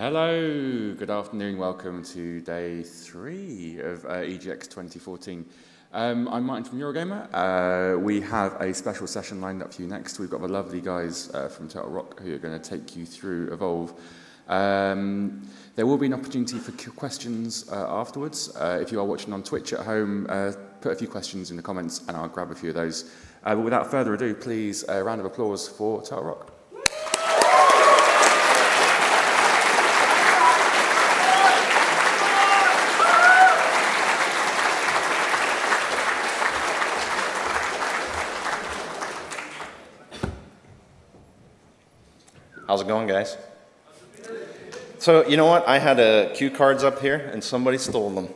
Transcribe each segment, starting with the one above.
Hello, good afternoon, welcome to day 3 of EGX 2014. I'm Martin from Eurogamer. We have a special session lined up for you next. We've got the lovely guys from Turtle Rock who are going to take you through Evolve. There will be an opportunity for questions afterwards. If you are watching on Twitch at home, put a few questions in the comments and I'll grab a few of those. But without further ado, please, a round of applause for Turtle Rock. How's it going, guys? So, you know what? I had cue cards up here, and somebody stole them.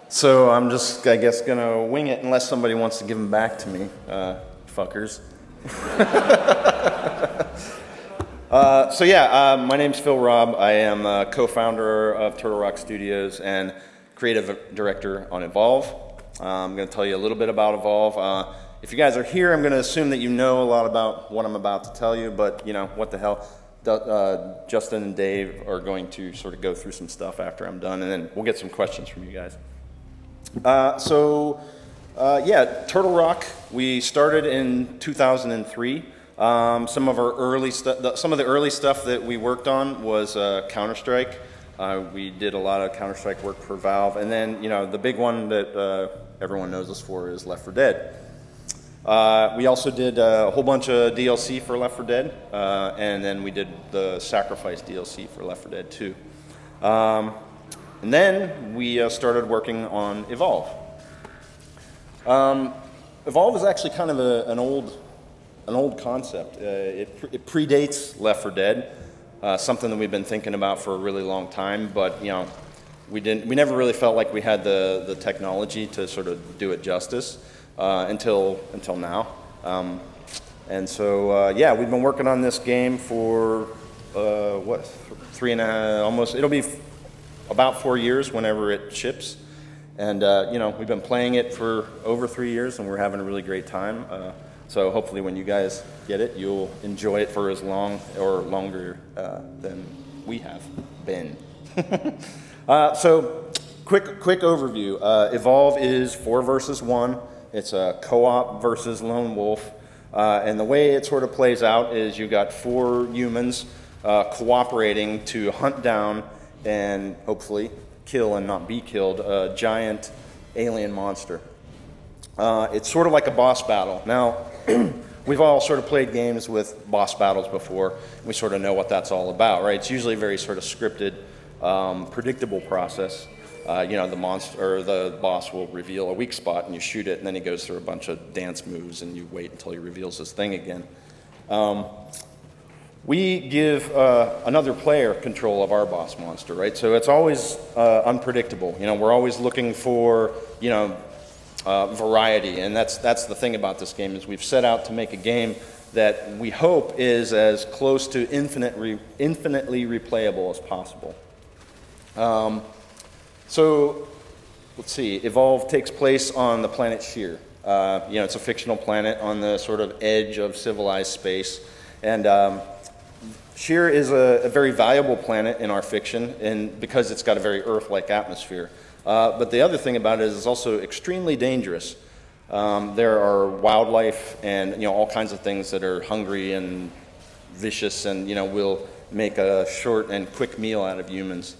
So I'm just, I guess, going to wing it unless somebody wants to give them back to me, fuckers. So yeah, my name's Phil Robb. I am co-founder of Turtle Rock Studios and creative director on Evolve. I'm going to tell you a little bit about Evolve. If you guys are here, I'm going to assume that you know a lot about what I'm about to tell you, but, you know, what the hell. Justin and Dave are going to sort of go through some stuff after I'm done, and then we'll get some questions from you guys. Yeah, Turtle Rock, we started in 2003. Some of the early stuff that we worked on was Counter-Strike. We did a lot of Counter-Strike work for Valve, and then, you know, the big one that everyone knows us for is Left 4 Dead. We also did a whole bunch of DLC for Left 4 Dead, and then we did the Sacrifice DLC for Left 4 Dead 2. And then we started working on Evolve. Evolve is actually kind of an old concept. It predates Left 4 Dead, something that we've been thinking about for a really long time, but you know, we never really felt like we had the technology to sort of do it justice. Until now. And so, yeah, we've been working on this game for, what, 3.5, almost, it'll be about 4 years whenever it ships. And, you know, we've been playing it for over 3 years and we're having a really great time. So hopefully when you guys get it, you'll enjoy it for as long or longer than we have been. So, quick overview. Evolve is 4 versus 1. It's a co-op versus lone wolf, and the way it sort of plays out is you got 4 humans cooperating to hunt down and hopefully kill and not be killed a giant alien monster. It's sort of like a boss battle. Now, we've all sort of played games with boss battles before. We sort of know what that's all about, right? It's usually a very sort of scripted, predictable process. You know, the monster or the boss will reveal a weak spot and you shoot it and then he goes through a bunch of dance moves and you wait until he reveals his thing again. We give another player control of our boss monster, right? So it's always unpredictable. You know, we're always looking for, you know, variety, and that's the thing about this game is we've set out to make a game that we hope is as close to infinitely replayable as possible. So, let's see, Evolve takes place on the planet Sheer. You know, it's a fictional planet on the sort of edge of civilized space. And Sheer is a very valuable planet in our fiction and because it's got a very Earth-like atmosphere. But the other thing about it is it's also extremely dangerous. There are wildlife and, you know, all kinds of things that are hungry and vicious and, you know, will make a short and quick meal out of humans.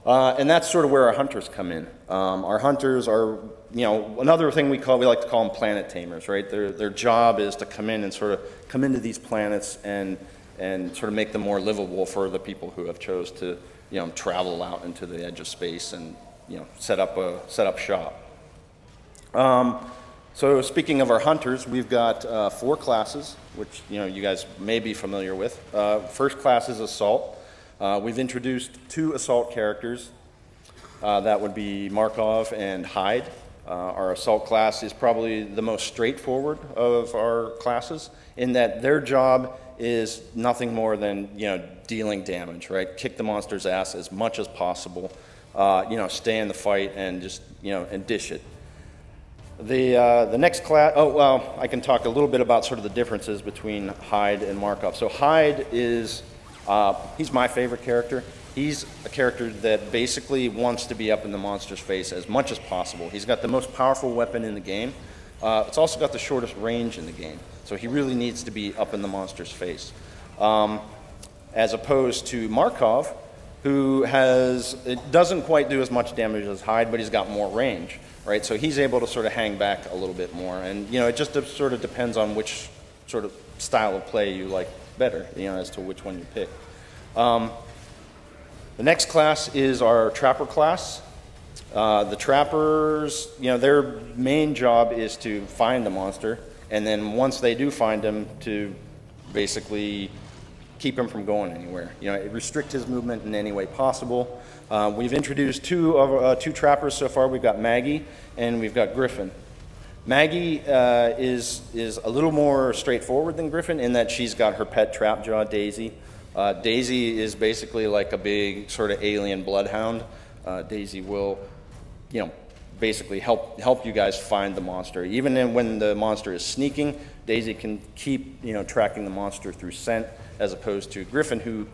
And that's sort of where our hunters come in. Our hunters are, you know, another thing we like to call them planet tamers, right? Their job is to come in and sort of come into these planets and sort of make them more livable for the people who have chose to, you know, travel out into the edge of space and, you know, set up shop. So speaking of our hunters, we've got 4 classes, which, you know, you guys may be familiar with. First class is Assault. We've introduced 2 Assault characters. That would be Markov and Hyde. Our Assault class is probably the most straightforward of our classes in that their job is nothing more than, you know, dealing damage, right? Kick the monster's ass as much as possible, you know, stay in the fight and just, you know, and dish it. The next class, oh, well, I can talk a little bit about sort of the differences between Hyde and Markov. So Hyde is He's my favorite character. He's a character that basically wants to be up in the monster's face as much as possible. He's got the most powerful weapon in the game. It's also got the shortest range in the game. So he really needs to be up in the monster's face. As opposed to Markov, who doesn't quite do as much damage as Hyde, but he's got more range, right? So he's able to sort of hang back a little bit more. And, it just sort of depends on which sort of style of play you like better, as to which one you pick. The next class is our Trapper class. The Trappers, their main job is to find the monster, and then once they do find him, to basically keep him from going anywhere. Restrict his movement in any way possible. We've introduced two Trappers so far. We've got Maggie and we've got Griffin. Maggie is a little more straightforward than Griffin in that she's got her pet trap jaw, Daisy. Daisy is basically like a big sort of alien bloodhound. Daisy will, basically help you guys find the monster. Even when the monster is sneaking, Daisy can keep, tracking the monster through scent, as opposed to Griffin, who,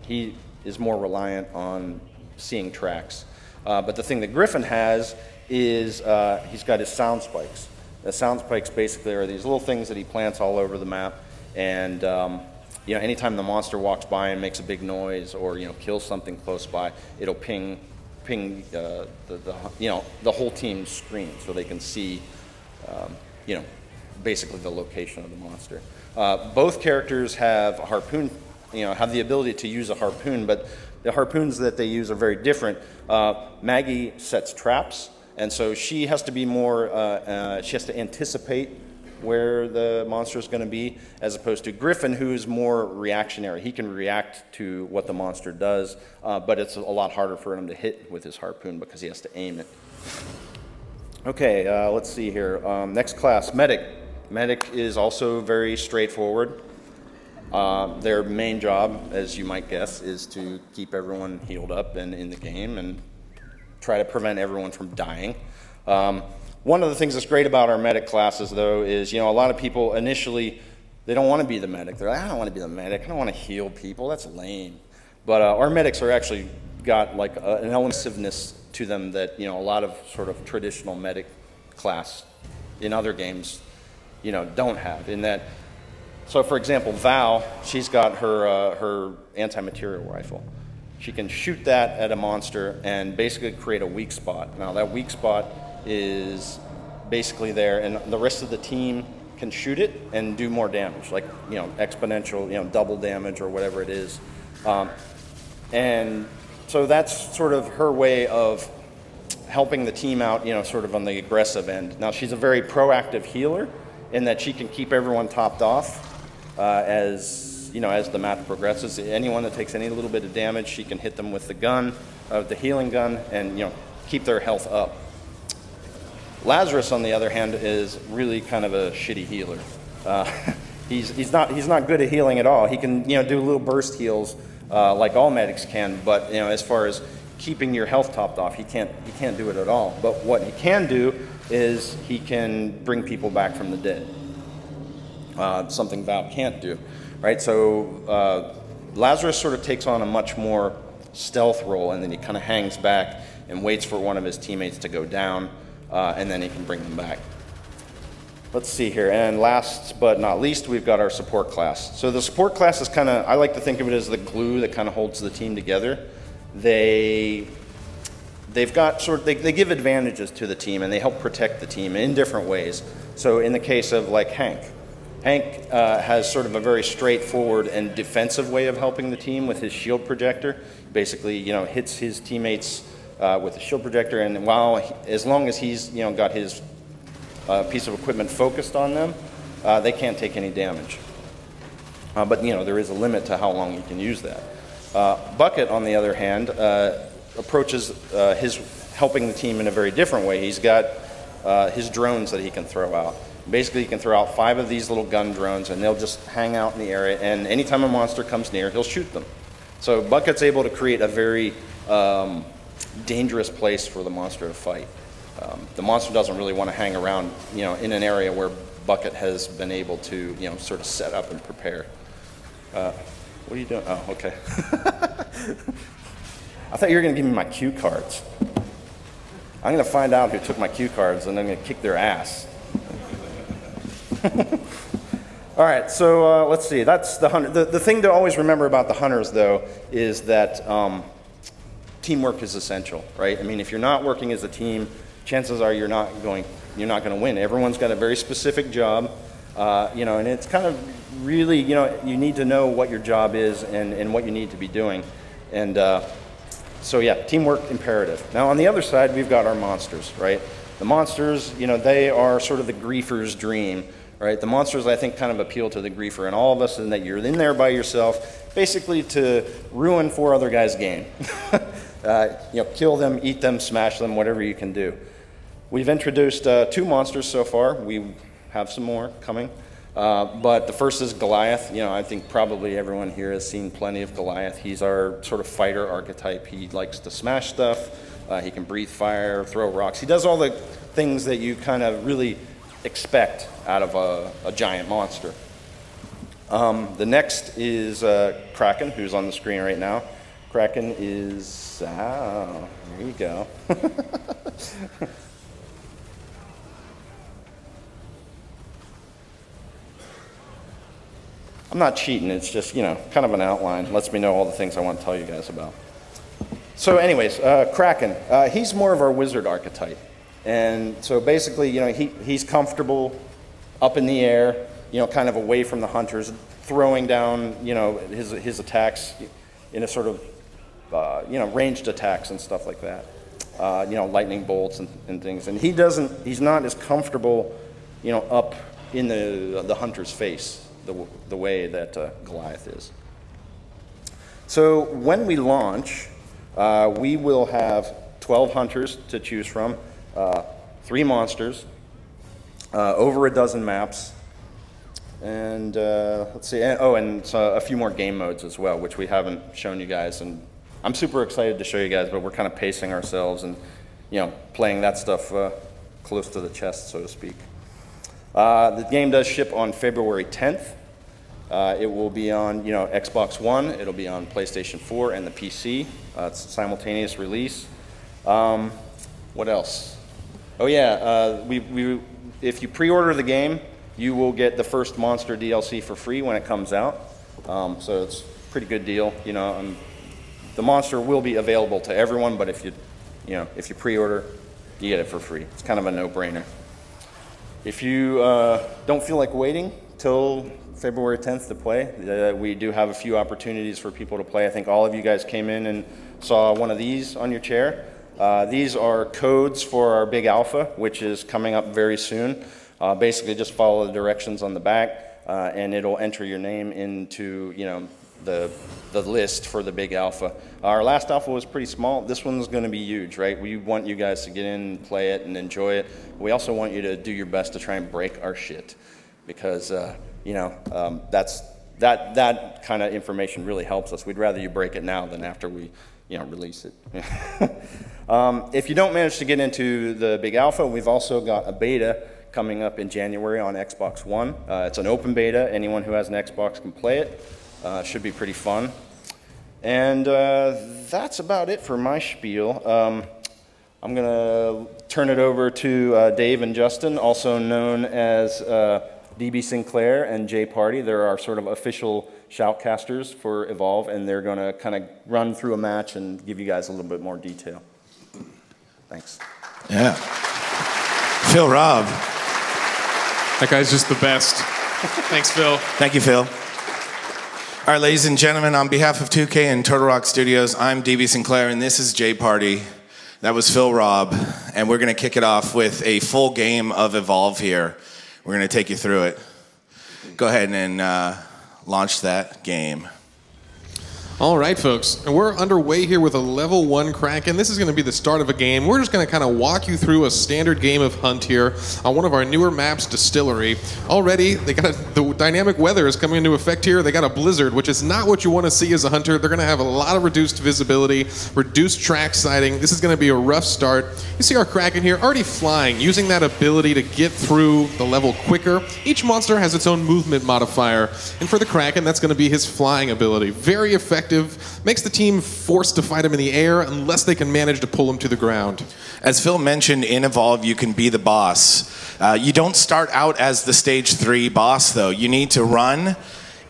he is more reliant on seeing tracks. But the thing that Griffin has is he's got his sound spikes. The sound spikes basically are these little things that he plants all over the map, and anytime the monster walks by and makes a big noise or kills something close by, it'll ping the whole team's screen so they can see basically the location of the monster. Both characters have a harpoon, have the ability to use a harpoon, but the harpoons that they use are very different. Maggie sets traps, and so she has to be more, she has to anticipate where the monster is going to be, as opposed to Griffin, who's more reactionary. He can react to what the monster does, but it's a lot harder for him to hit with his harpoon because he has to aim it. Okay, let's see here. Next class, Medic. Medic is also very straightforward. Their main job, as you might guess, is to keep everyone healed up and in the game and try to prevent everyone from dying. One of the things that's great about our medic classes, though, is, a lot of people initially, they don't want to be the medic. They're like, I don't want to be the medic. I don't want to heal people. That's lame. But our medics are actually got like an elusiveness to them that, a lot of sort of traditional medic class in other games, don't have. In that, so for example, Val, she's got her anti-material rifle. She can shoot that at a monster and basically create a weak spot. Now that weak spot is basically there, and the rest of the team can shoot it and do more damage, like exponential, double damage or whatever it is. And so that's sort of her way of helping the team out, sort of on the aggressive end. Now she's a very proactive healer in that she can keep everyone topped off as the match progresses. Anyone that takes any little bit of damage, she can hit them with the gun, the healing gun, and keep their health up. Lazarus, on the other hand, is really kind of a shitty healer. He's not good at healing at all. He can do little burst heals like all medics can, but as far as keeping your health topped off, he can't do it at all. But what he can do is he can bring people back from the dead. Something Val can't do, right? So Lazarus sort of takes on a much more stealth role, and then he kind of hangs back and waits for one of his teammates to go down. And then he can bring them back. Let's see here, and last but not least, we've got our support class. So the support class is kind of, I like to think of it as the glue that kind of holds the team together. They've got they give advantages to the team, and they help protect the team in different ways. So in the case of like Hank has sort of a very straightforward and defensive way of helping the team with his shield projector. Basically, hits his teammates with a shield projector, and as long as he's got his piece of equipment focused on them, they can't take any damage. But there is a limit to how long you can use that. Bucket, on the other hand, approaches his helping the team in a very different way. He's got his drones that he can throw out. Basically, he can throw out 5 of these little gun drones, and they'll just hang out in the area, and anytime a monster comes near, he'll shoot them. So Bucket's able to create a very dangerous place for the monster to fight. The monster doesn't really want to hang around, in an area where Bucket has been able to, sort of set up and prepare. What are you doing? Oh, okay. I thought you were going to give me my cue cards. I'm going to find out who took my cue cards, and I'm going to kick their ass. All right, so let's see. That's the hunter. The thing to always remember about the hunters, though, is that teamwork is essential, right? I mean, if you're not working as a team, chances are you're not going to win. Everyone's got a very specific job, you know, and it's kind of really, you know, you need to know what your job is and what you need to be doing, and so yeah, teamwork imperative. Now on the other side, we've got our monsters, right? The monsters, you know, they are sort of the griefer's dream, right? The monsters, I think, kind of appeal to the griefer and all of us, in that you're in there by yourself, basically to ruin 4 other guys' game. You know, kill them, eat them, smash them, whatever you can do. We've introduced 2 monsters so far. We have some more coming. But the first is Goliath. You know, I think probably everyone here has seen plenty of Goliath. He's our sort of fighter archetype. He likes to smash stuff. He can breathe fire, throw rocks. He does all the things that you kind of really expect out of a giant monster. The next is Kraken, who's on the screen right now. Kraken is, there you go. I'm not cheating, it's just, you know, kind of an outline. Lets me know all the things I want to tell you guys about. So anyways, Kraken, he's more of our wizard archetype. And so basically, you know, he's comfortable up in the air, you know, kind of away from the hunters, throwing down, you know, his attacks in a sort of, you know, ranged attacks and stuff like that. You know, lightning bolts and things. And he's not as comfortable, you know, up in the hunter's face the way that Goliath is. So when we launch, we will have 12 hunters to choose from, 3 monsters, over a dozen maps, and let's see, and so a few more game modes as well, which we haven't shown you guys, and I'm super excited to show you guys, but we're kind of pacing ourselves and, you know, playing that stuff close to the chest, so to speak. The game does ship on February 10th. It will be on, you know, Xbox One. It'll be on PlayStation 4 and the PC. It's a simultaneous release. What else? Oh yeah, if you pre-order the game, you will get the first Monster DLC for free when it comes out. So it's a pretty good deal. You know, the Monster will be available to everyone, but if you pre-order, you get it for free. It's kind of a no-brainer. If you don't feel like waiting till February 10th to play, we do have a few opportunities for people to play. I think all of you guys came in and saw one of these on your chair. These are codes for our big alpha, which is coming up very soon. Basically just follow the directions on the back, and it'll enter your name into, you know, the list for the big alpha. Our last alpha was pretty small. This one's going to be huge, right? We want you guys to get in and play it and enjoy it. We also want you to do your best to try and break our shit, because you know, that kind of information really helps us. We'd rather you break it now than after we, you know, release it. If you don't manage to get into the big alpha, we've also got a beta coming up in January on Xbox One. It's an open beta. Anyone who has an Xbox can play it. Should be pretty fun. And that's about it for my spiel. I'm going to turn it over to Dave and Justin, also known as DB Sinclair and Jay Party. They're our sort of official shoutcasters for Evolve, and they're going to kind of run through a match and give you guys a little bit more detail. Thanks. Yeah. Phil Robb. That guy's just the best. Thanks, Phil. Thank you, Phil. All right, ladies and gentlemen, on behalf of 2K and Turtle Rock Studios, I'm DB Sinclair, and this is Jay Party. That was Phil Robb, and we're going to kick it off with a full game of Evolve here. We're going to take you through it. Go ahead and launch that game. All right, folks, and we're underway here with a level 1 Kraken. This is going to be the start of a game. We're just going to kind of walk you through a standard game of Hunt here on one of our newer maps, Distillery. Already, the dynamic weather is coming into effect here. They got a blizzard, which is not what you want to see as a hunter. They're going to have a lot of reduced visibility, reduced track sighting. This is going to be a rough start. You see our Kraken here already flying, using that ability to get through the level quicker. Each monster has its own movement modifier, and for the Kraken, that's going to be his flying ability. Very effective. Makes the team forced to fight him in the air unless they can manage to pull him to the ground. As Phil mentioned, in Evolve, you can be the boss. You don't start out as the stage 3 boss, though. You need to run,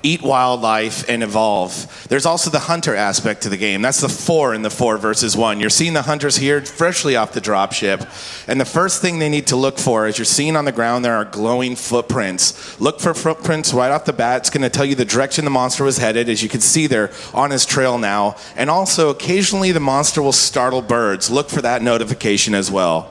eat wildlife, and evolve. There's also the hunter aspect to the game. That's the 4 in the 4 versus 1. You're seeing the hunters here freshly off the dropship, and the first thing they need to look for, as you're seeing on the ground, there are glowing footprints. Look for footprints right off the bat. It's going to tell you the direction the monster was headed. As you can see, they're on his trail now. And also, occasionally the monster will startle birds. Look for that notification as well.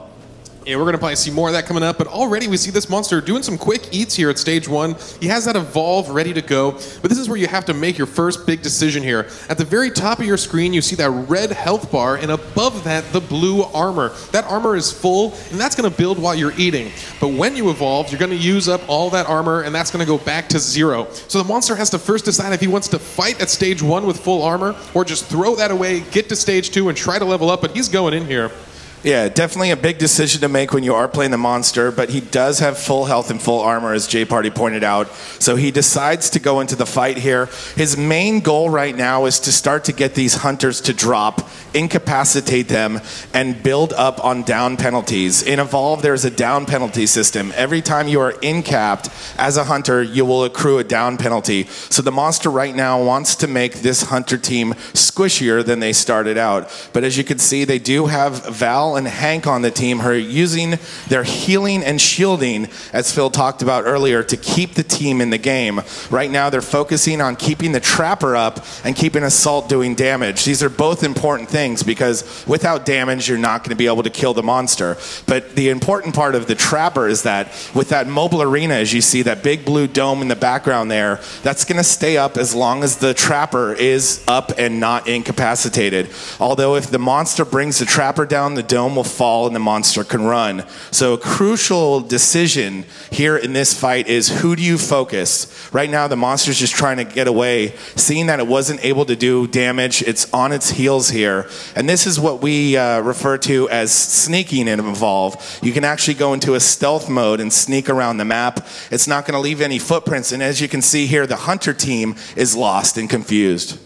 Yeah, we're going to probably see more of that coming up, but already we see this monster doing some quick eats here at stage 1. He has that evolve ready to go, but this is where you have to make your first big decision here. At the very top of your screen, you see that red health bar, and above that, the blue armor. That armor is full, and that's going to build while you're eating. But when you evolve, you're going to use up all that armor, and that's going to go back to 0. So the monster has to first decide if he wants to fight at stage 1 with full armor, or just throw that away, get to stage 2, and try to level up, but he's going in here. Yeah, definitely a big decision to make when you are playing the monster, but he does have full health and full armor, as Jay Party pointed out. So he decides to go into the fight here. His main goal right now is to start to get these hunters to drop, incapacitate them, and build up on down penalties. In Evolve, there's a down penalty system. Every time you are incapped as a hunter, you will accrue a down penalty. So the monster right now wants to make this hunter team squishier than they started out. But as you can see, they do have Val and Hank on the team who are using their healing and shielding, as Phil talked about earlier, to keep the team in the game. Right now they're focusing on keeping the Trapper up and keeping Assault doing damage. These are both important things because without damage you're not going to be able to kill the monster. But the important part of the Trapper is that with that mobile arena, as you see that big blue dome in the background there, that's going to stay up as long as the Trapper is up and not incapacitated. Although if the monster brings the Trapper down, the dome will fall and the monster can run. So a crucial decision here in this fight is who do you focus? Right now the monster's just trying to get away, seeing that it wasn't able to do damage. It's on its heels here. And this is what we refer to as sneaking in Evolve. You can actually go into a stealth mode and sneak around the map. It's not going to leave any footprints. And as you can see here, the hunter team is lost and confused.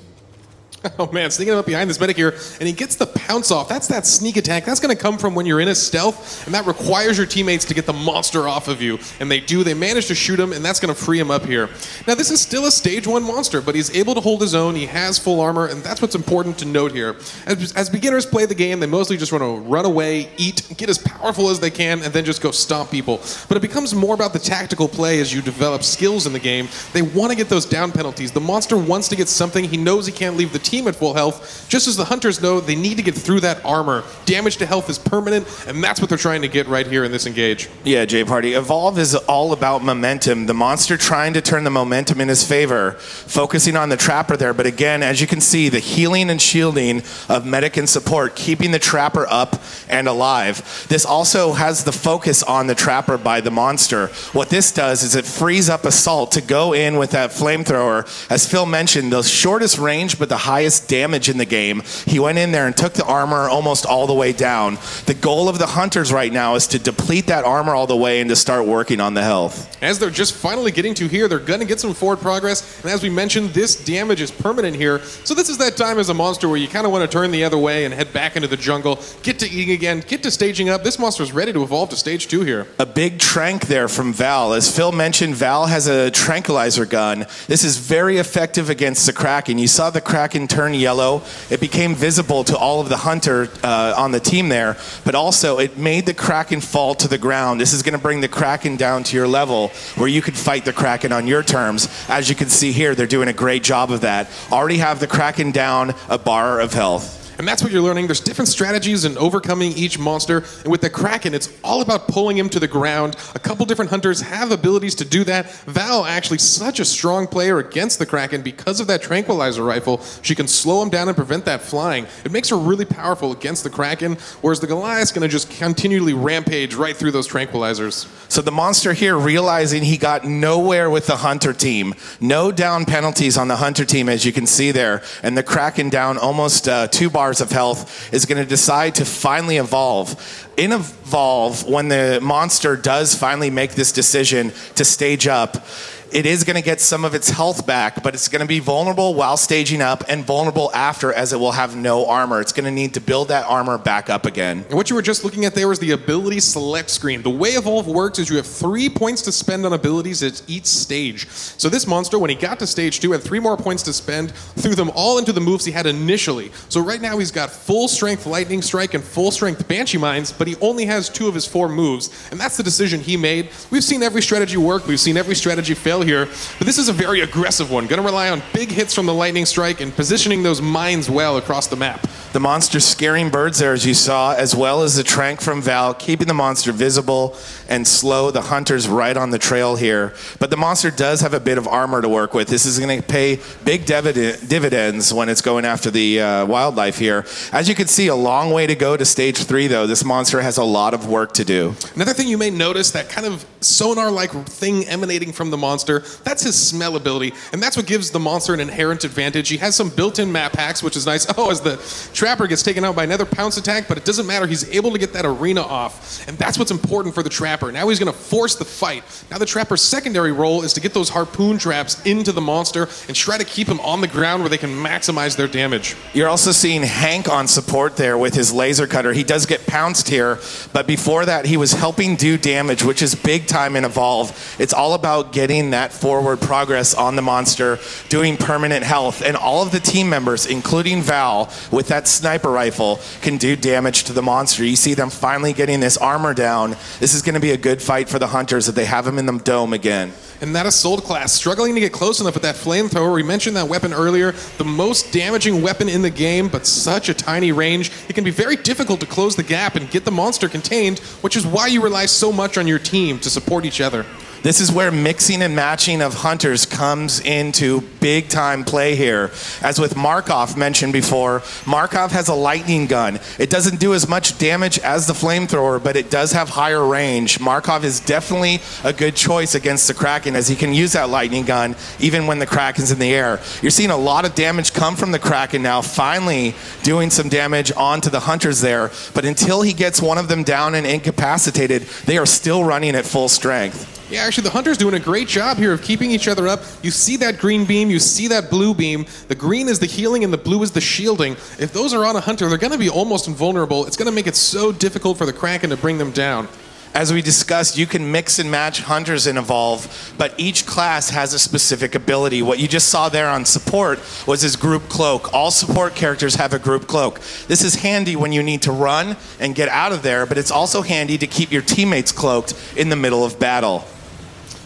Oh man, sneaking up behind this medic here, and he gets the pounce off. That's that sneak attack. That's going to come from when you're in a stealth, and that requires your teammates to get the monster off of you. And they do. They manage to shoot him, and that's going to free him up here. Now, this is still a stage 1 monster, but he's able to hold his own. He has full armor, and that's what's important to note here. As beginners play the game, they mostly just want to run away, eat, get as powerful as they can, and then just go stomp people. But it becomes more about the tactical play as you develop skills in the game. They want to get those down penalties. The monster wants to get something. He knows he can't leave the team at full health, just as the hunters know they need to get through that armor. Damage to health is permanent, and that's what they're trying to get right here in this engage. Yeah, Jay Party. Evolve is all about momentum. The monster trying to turn the momentum in his favor, focusing on the Trapper there. But again, as you can see, the healing and shielding of medic and support, keeping the Trapper up and alive. This also has the focus on the Trapper by the monster. What this does is it frees up Assault to go in with that flamethrower. As Phil mentioned, the shortest range but the highest damage in the game. He went in there and took the armor almost all the way down. The goal of the hunters right now is to deplete that armor all the way and to start working on the health. As they're just finally getting to here, they're going to get some forward progress, and as we mentioned, this damage is permanent here. So this is that time as a monster where you kind of want to turn the other way and head back into the jungle, get to eating again, get to staging up. This monster is ready to evolve to stage 2 here. A big trank there from Val. As Phil mentioned, Val has a tranquilizer gun. This is very effective against the Kraken. You saw the Kraken turn yellow. It became visible to all of the hunter on the team there, but also it made the Kraken fall to the ground. This is going to bring the Kraken down to your level where you could fight the Kraken on your terms. As you can see here, they're doing a great job of that. Already have the Kraken down a bar of health. And that's what you're learning. There's different strategies in overcoming each monster. And with the Kraken, it's all about pulling him to the ground. A couple different hunters have abilities to do that. Val actually such a strong player against the Kraken because of that tranquilizer rifle. She can slow him down and prevent that flying. It makes her really powerful against the Kraken, whereas the Goliath's going to just continually rampage right through those tranquilizers. So the monster here, realizing he got nowhere with the Hunter team, no down penalties on the Hunter team, as you can see there, and the Kraken down almost 2 bars of health, is going to decide to finally evolve. In Evolve, when the monster does finally make this decision to stage up, it is going to get some of its health back, but it's going to be vulnerable while staging up and vulnerable after, as it will have no armor. It's going to need to build that armor back up again. And what you were just looking at there was the ability select screen. The way Evolve works is you have 3 points to spend on abilities at each stage. So this monster, when he got to stage 2, had 3 more points to spend, threw them all into the moves he had initially. So right now he's got full strength Lightning Strike and full strength Banshee Mines, but he only has 2 of his 4 moves. And that's the decision he made. We've seen every strategy work. We've seen every strategy fail here, but this is a very aggressive one. Going to rely on big hits from the Lightning Strike and positioning those mines well across the map. The monster scaring birds there, as you saw, as well as the trank from Val, keeping the monster visible and slow the hunters right on the trail here. But the monster does have a bit of armor to work with. This is going to pay big dividends when it's going after the wildlife here. As you can see, a long way to go to stage 3, though. This monster has a lot of work to do. Another thing you may notice, that kind of sonar-like thing emanating from the monster, that's his smell ability, and that's what gives the monster an inherent advantage. He has some built-in map hacks, which is nice. Oh, as the Trapper gets taken out by another pounce attack, but it doesn't matter. He's able to get that arena off, and that's what's important for the Trapper. Now he's going to force the fight. Now the Trapper's secondary role is to get those harpoon traps into the monster and try to keep him on the ground where they can maximize their damage. You're also seeing Hank on support there with his laser cutter. He does get pounced here, but before that he was helping do damage, which is big time in Evolve. It's all about getting that forward progress on the monster, doing permanent health, and all of the team members, including Val, with that sniper rifle, can do damage to the monster. You see them finally getting this armor down. This is going to be a good fight for the hunters that they have him in the dome again. And that assault class, struggling to get close enough with that flamethrower. We mentioned that weapon earlier, the most damaging weapon in the game, but such a tiny range. It can be very difficult to close the gap and get the monster contained, which is why you rely so much on your team to support each other. This is where mixing and matching of hunters comes into big time play here. As with Markov mentioned before, Markov has a lightning gun. It doesn't do as much damage as the flamethrower, but it does have higher range. Markov is definitely a good choice against the Kraken, as he can use that lightning gun even when the Kraken's in the air. You're seeing a lot of damage come from the Kraken now, finally doing some damage onto the hunters there. But until he gets one of them down and incapacitated, they are still running at full strength. Yeah, actually, the Hunter's doing a great job here of keeping each other up. You see that green beam, you see that blue beam. The green is the healing and the blue is the shielding. If those are on a Hunter, they're going to be almost invulnerable. It's going to make it so difficult for the Kraken to bring them down. As we discussed, you can mix and match hunters in Evolve, but each class has a specific ability. What you just saw there on support was his group cloak. All support characters have a group cloak. This is handy when you need to run and get out of there, but it's also handy to keep your teammates cloaked in the middle of battle.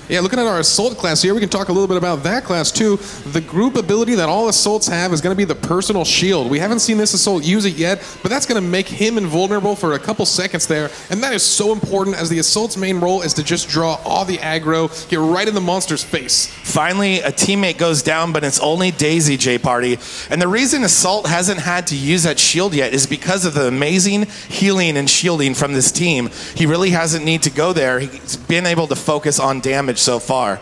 Yeah, looking at our Assault class here, we can talk a little bit about that class too. The group ability that all Assaults have is going to be the personal shield. We haven't seen this Assault use it yet, but that's going to make him invulnerable for a couple seconds there, and that is so important, as the Assault's main role is to just draw all the aggro, get right in the monster's face. Finally, a teammate goes down, but it's only Daisy, J-Party. And the reason Assault hasn't had to use that shield yet is because of the amazing healing and shielding from this team. He really hasn't need to go there. He's been able to focus on damage so far.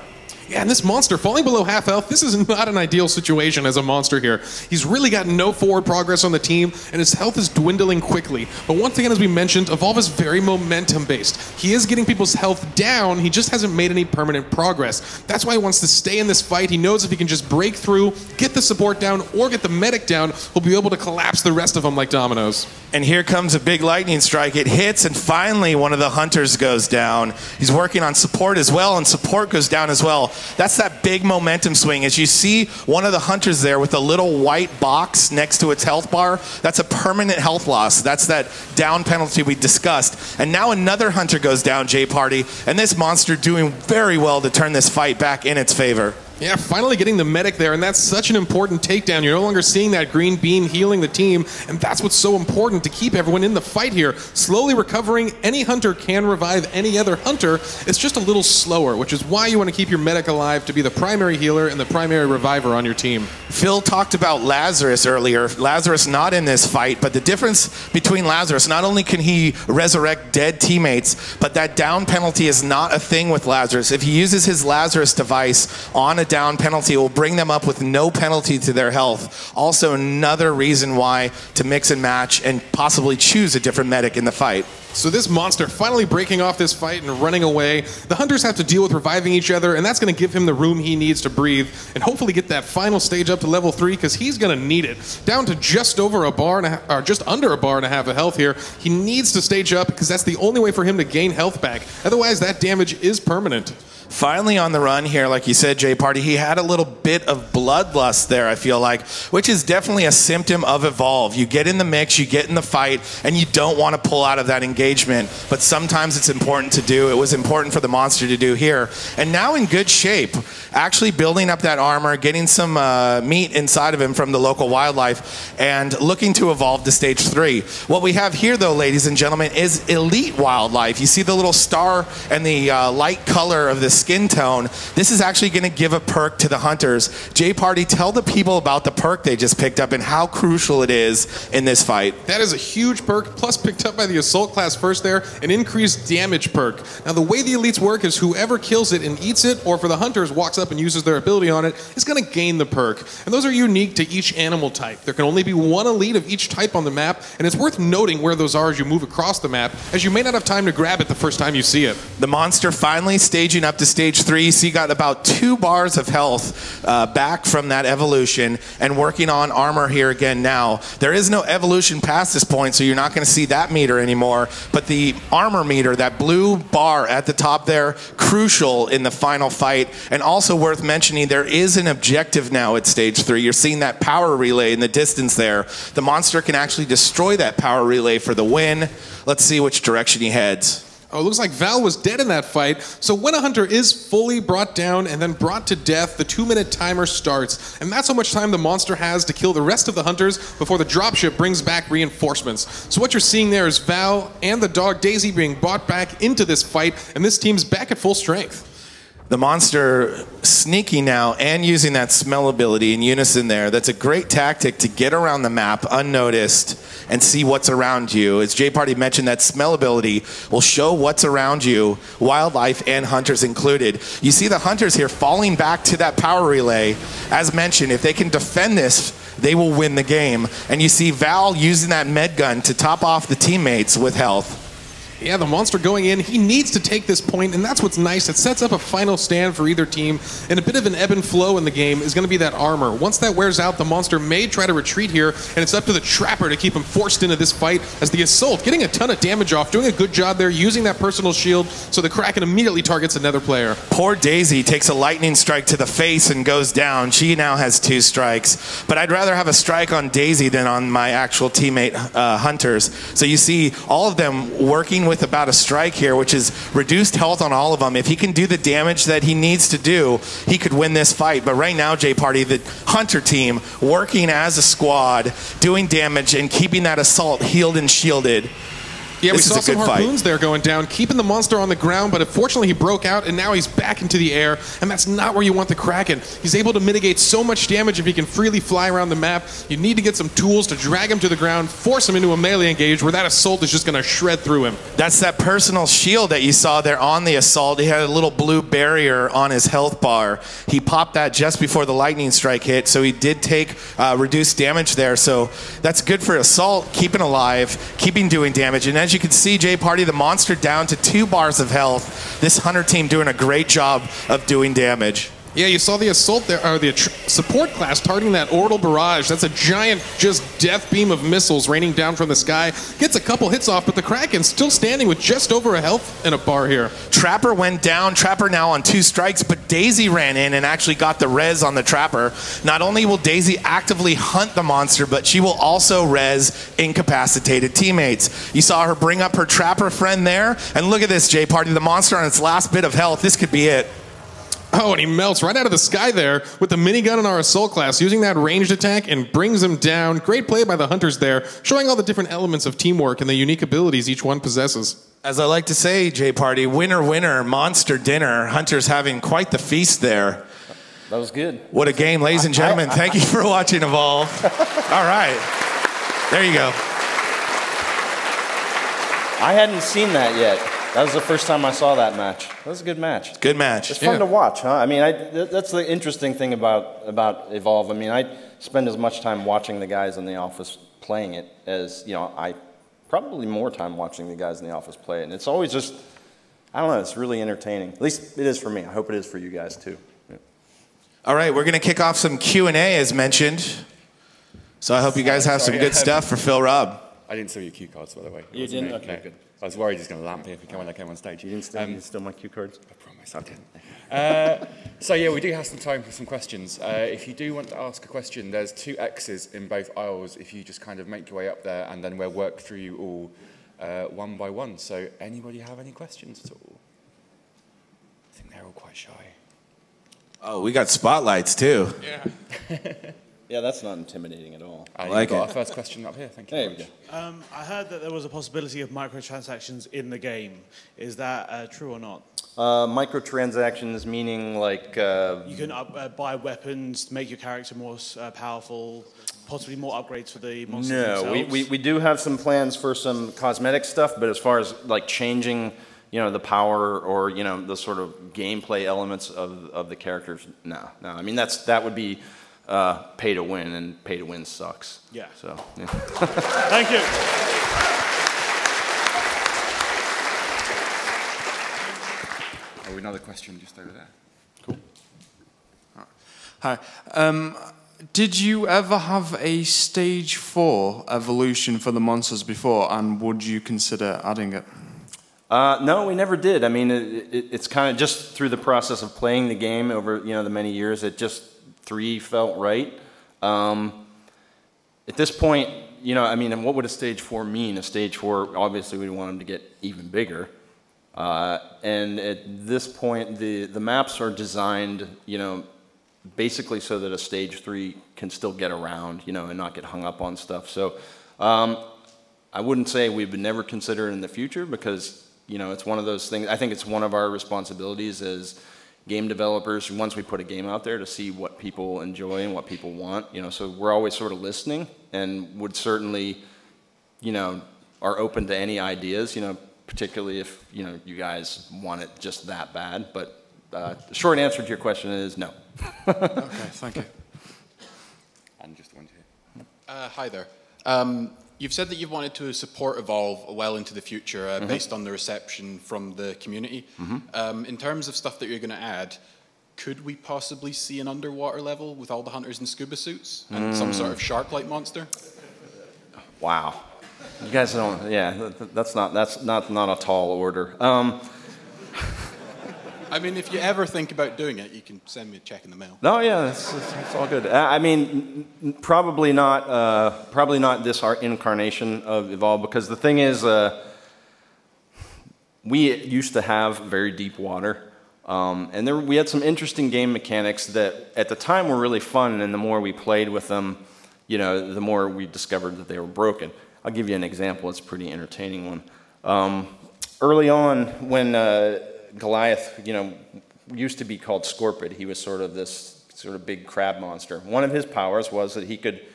Yeah, and this monster falling below half health, this is not an ideal situation as a monster here. He's really got no forward progress on the team, and his health is dwindling quickly. But once again, as we mentioned, Evolve is very momentum-based. He is getting people's health down, he just hasn't made any permanent progress. That's why he wants to stay in this fight. He knows if he can just break through, get the support down, or get the medic down, he'll be able to collapse the rest of them like dominoes. And here comes a big lightning strike. It hits, and finally one of the hunters goes down. He's working on support as well, and support goes down as well. That's that big momentum swing. As you see one of the hunters there with a little white box next to its health bar, that's a permanent health loss. That's that down penalty we discussed. And now another hunter goes down, J-Party, and this monster doing very well to turn this fight back in its favor. Yeah, finally getting the medic there, and that's such an important takedown. You're no longer seeing that green beam healing the team, and that's what's so important to keep everyone in the fight here. Slowly recovering, any hunter can revive any other hunter. It's just a little slower, which is why you want to keep your medic alive to be the primary healer and the primary reviver on your team. Phil talked about Lazarus earlier. Lazarus not in this fight, but the difference between Lazarus, not only can he resurrect dead teammates, but that down penalty is not a thing with Lazarus. If he uses his Lazarus device on a down penalty, it will bring them up with no penalty to their health. Also another reason why to mix and match and possibly choose a different medic in the fight. So this monster finally breaking off this fight and running away. The hunters have to deal with reviving each other, and that's going to give him the room he needs to breathe and hopefully get that final stage up to level 3, because he's going to need it. Down to just over a bar and a half, or just under a bar and a half of health here. He needs to stage up because that's the only way for him to gain health back. Otherwise, that damage is permanent. Finally on the run here, like you said, Jay Party, he had a little bit of bloodlust there, I feel like, which is definitely a symptom of Evolve. You get in the mix, you get in the fight, and you don't want to pull out of that engagement, but sometimes it's important to do. It was important for the monster to do here. And now in good shape, actually building up that armor, getting some meat inside of him from the local wildlife, and looking to evolve to stage 3. What we have here, though, ladies and gentlemen, is elite wildlife. You see the little star and the light color of this skin tone. This is actually going to give a perk to the hunters. Jay Party, tell the people about the perk they just picked up and how crucial it is in this fight. That is a huge perk, plus picked up by the Assault class first there, an increased damage perk. Now the way the elites work is whoever kills it and eats it, or for the hunters walks up and uses their ability on it, is going to gain the perk. And those are unique to each animal type. There can only be one elite of each type on the map, and it's worth noting where those are as you move across the map, as you may not have time to grab it the first time you see it. The monster finally staging up to stage 3. So you got about 2 bars of health back from that evolution, and working on armor here again now. There is no evolution past this point, so you're not going to see that meter anymore, but the armor meter, that blue bar at the top there, crucial in the final fight. And also worth mentioning, there is an objective now at stage 3. You're seeing that power relay in the distance there. The monster can actually destroy that power relay for the win. Let's see which direction he heads. Oh, it looks like Val was dead in that fight. So when a hunter is fully brought down and then brought to death, the 2-minute timer starts. And that's how much time the monster has to kill the rest of the hunters before the dropship brings back reinforcements. So what you're seeing there is Val and the dog Daisy being brought back into this fight, and this team's back at full strength. The monster sneaky now and using that smell ability in unison there. That's a great tactic to get around the map unnoticed and see what's around you. As Jay Party mentioned, that smell ability will show what's around you, wildlife and hunters included. You see the hunters here falling back to that power relay. As mentioned, if they can defend this, they will win the game. And you see Val using that med gun to top off the teammates with health. Yeah, the monster going in, he needs to take this point, and that's what's nice. It sets up a final stand for either team, and a bit of an ebb and flow in the game is going to be that armor. Once that wears out, the monster may try to retreat here, and it's up to the Trapper to keep him forced into this fight, as the Assault getting a ton of damage off, doing a good job there, using that personal shield, so the Kraken immediately targets another player. Poor Daisy takes a lightning strike to the face and goes down. She now has 2 strikes, but I'd rather have a strike on Daisy than on my actual teammate hunters. So you see all of them working with about a strike here, which is reduced health on all of them. If he can do the damage that he needs to do, he could win this fight. But right now, Jay Party, the hunter team, working as a squad, doing damage and keeping that Assault healed and shielded. Yeah, we saw some harpoons there going down, keeping the monster on the ground, but unfortunately he broke out, and now he's back into the air, and that's not where you want the Kraken. He's able to mitigate so much damage if he can freely fly around the map. You need to get some tools to drag him to the ground, force him into a melee engage where that Assault is just going to shred through him. That's that personal shield that you saw there on the Assault. He had a little blue barrier on his health bar. He popped that just before the lightning strike hit, so he did take reduced damage there. So that's good for Assault, keeping alive, keeping doing damage. And as you can see, Jay Party, the monster down to 2 bars of health. This hunter team doing a great job of doing damage. Yeah, you saw the Assault there, or the support class targeting that orbital barrage. That's a giant, just death beam of missiles raining down from the sky. Gets a couple hits off, but the Kraken's still standing with just over a health and a bar here. Trapper went down. Trapper now on 2 strikes, but Daisy ran in and actually got the res on the Trapper. Not only will Daisy actively hunt the monster, but she will also res incapacitated teammates. You saw her bring up her Trapper friend there, and look at this, Jay Party, the monster on its last bit of health. This could be it. Oh, and he melts right out of the sky there with the minigun in our assault class, using that ranged attack and brings him down. Great play by the hunters there, showing all the different elements of teamwork and the unique abilities each one possesses. As I like to say, J-Party, winner, winner, monster dinner. Hunters having quite the feast there. That was good. What a game, ladies and gentlemen. Thank you for watching Evolve. All right. There you go. I hadn't seen that yet. That was the first time I saw that match. That was a good match. Good match. It's fun to watch, huh? I mean, that's the interesting thing about Evolve. I mean, I spend as much time watching the guys in the office playing it as, you know, probably more time watching the guys in the office play it. And it's always just, I don't know, it's really entertaining. At least it is for me. I hope it is for you guys, too. Yeah. All right, we're going to kick off some Q&A, as mentioned. So I hope you guys have some good stuff for Phil Rob. I didn't steal your cue cards, by the way. You didn't? Okay, no. good. I was worried he was going to lamp me when I came on stage. You didn't steal my cue cards? I promise I didn't. So yeah, we do have some time for some questions. If you do want to ask a question, there's 2 X's in both aisles if you just kind of make your way up there, and then we'll work through you all one by one. So anybody have any questions at all? I think they're all quite shy. Oh, we got spotlights, too. Yeah. Yeah, that's not intimidating at all. I like got it. our first question up here. Thank you. There we go. I heard that there was a possibility of microtransactions in the game. Is that true or not? Microtransactions meaning like... You can buy weapons, make your character more powerful, possibly more upgrades for the monsters No, we do have some plans for some cosmetic stuff, but as far as like changing, you know, the power or, you know, the sort of gameplay elements of the characters, no. I mean, that would be pay to win, and pay to win sucks. Yeah. So, yeah. Thank you. Oh, another question just over there. Cool. Hi. Did you ever have a stage 4 evolution for the monsters before, and would you consider adding it? No, we never did. I mean, it's kind of just through the process of playing the game over, you know, the many years, it just 3 felt right. At this point, you know, I mean, and what would a stage 4 mean? A stage 4, obviously, we want them to get even bigger. And at this point, the maps are designed, you know, basically so that a stage 3 can still get around, you know, and not get hung up on stuff. So I wouldn't say we would never consider it in the future because, you know, it's one of those things. I think it's one of our responsibilities as game developers, once we put a game out there, to see what people enjoy and what people want, you know, so we're always sort of listening and would certainly, you know, are open to any ideas, you know, particularly if, you know, you guys want it just that bad, but the short answer to your question is no. Okay, thank you. And just one here. Hi there. You've said that you've wanted to support Evolve well into the future based on the reception from the community. In terms of stuff that you're going to add, could we possibly see an underwater level with all the hunters in scuba suits and some sort of shark-like monster? Wow. You guys don't, yeah, that's not a tall order. I mean, if you ever think about doing it, you can send me a check in the mail. No, yeah, it's all good. I mean, probably not this incarnation of Evolve, because the thing is, we used to have very deep water, and we had some interesting game mechanics that at the time were really fun, and the more we played with them, you know, the more we discovered that they were broken. I'll give you an example. It's a pretty entertaining one. Early on, when Goliath, you know, used to be called Scorpid. He was sort of this sort of big crab monster. One of his powers was that he could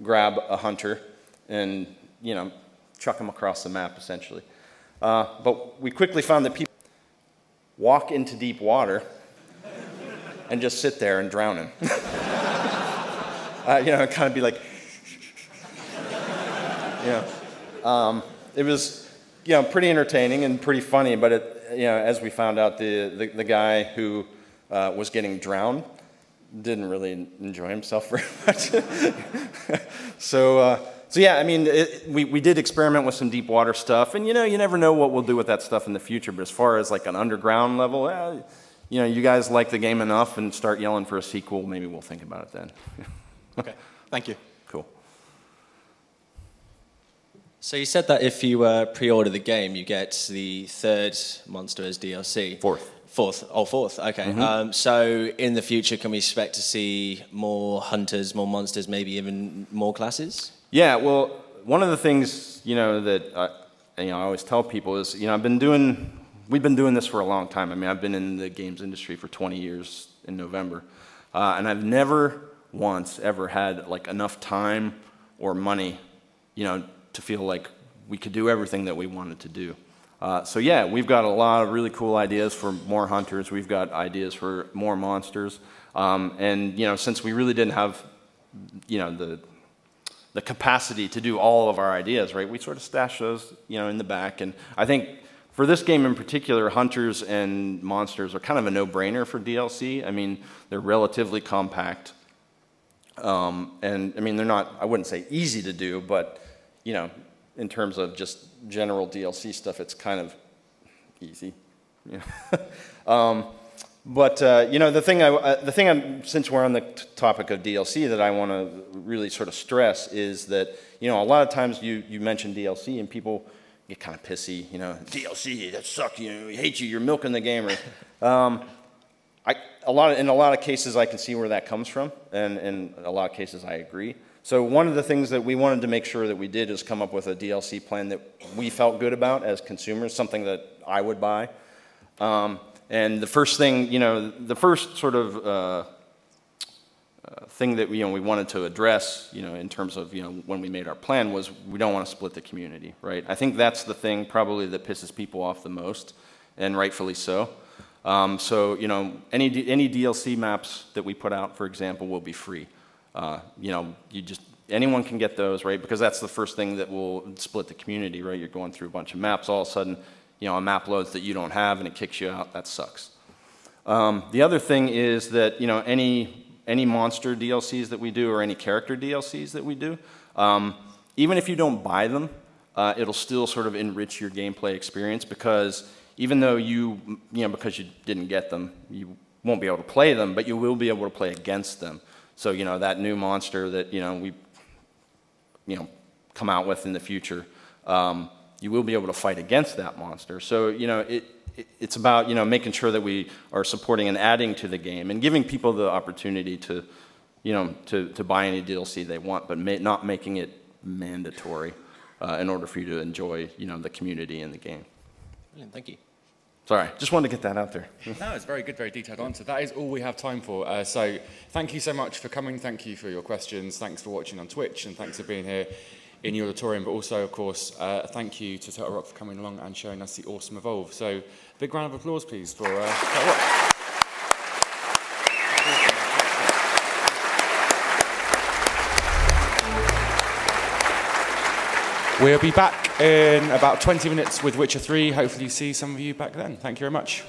grab a hunter and, you know, chuck him across the map, essentially. But we quickly found that people walk into deep water and just sit there and drown him. You know, kind of be like, you know. It was, you know, pretty entertaining and pretty funny, but it, you know, as we found out, the guy who was getting drowned didn't really enjoy himself very much. So yeah, I mean, we did experiment with some deep water stuff, and you know, you never know what we'll do with that stuff in the future. But as far as like an underground level, you know, you guys like the game enough and start yelling for a sequel, maybe we'll think about it then. Okay, thank you. Cool. So you said that if you pre-order the game, you get the 3rd monster as DLC. Fourth. Oh, fourth. Okay. So in the future, can we expect to see more hunters, more monsters, maybe even more classes? Yeah. Well, one of the things that I always tell people is we've been doing this for a long time. I mean, I've been in the games industry for 20 years in November, and I've never once ever had like enough time or money, to feel like we could do everything that we wanted to do. So yeah, we've got a lot of really cool ideas for more hunters. We've got ideas for more monsters. And since we really didn't have, the capacity to do all of our ideas, right, we sort of stashed those, in the back. And I think for this game in particular, hunters and monsters are kind of a no-brainer for DLC. I mean, they're relatively compact. And I mean, they're not, I wouldn't say easy to do, but, in terms of just general DLC stuff, it's kind of easy. But the thing since we're on the topic of DLC that I want to really sort of stress is that a lot of times you mention DLC and people get kind of pissy. DLC, that sucks. We hate you. You're milking the game. In a lot of cases, I can see where that comes from, and in a lot of cases, I agree. So one of the things that we wanted to make sure that we did is come up with a DLC plan that we felt good about as consumers, something that I would buy. And the first thing, the first sort of thing that we wanted to address, in terms of when we made our plan was we don't want to split the community, right? I think that's the thing probably that pisses people off the most, and rightfully so. So any DLC maps that we put out, for example, will be free. Anyone can get those, right? Because that's the first thing that will split the community, right? You're going through a bunch of maps, all of a sudden, a map loads that you don't have and it kicks you out. That sucks. The other thing is that, any monster DLCs that we do or any character DLCs that we do, even if you don't buy them, it'll still sort of enrich your gameplay experience, because even though because you didn't get them, you won't be able to play them, but you will be able to play against them. So, that new monster that, we, come out with in the future, you will be able to fight against that monster. So, it's about, making sure that we are supporting and adding to the game and giving people the opportunity to, to buy any DLC they want, but not making it mandatory in order for you to enjoy, the community and the game. Brilliant, thank you. Sorry, just wanted to get that out there. No, it's a very good, very detailed answer. That is all we have time for. So thank you so much for coming. Thank you for your questions. Thanks for watching on Twitch, and thanks for being here in the auditorium. But also, of course, thank you to Turtle Rock for coming along and showing us the awesome Evolve. So big round of applause, please, for Turtle Rock. We'll be back in about 20 minutes with Witcher 3. Hopefully see some of you back then. Thank you very much.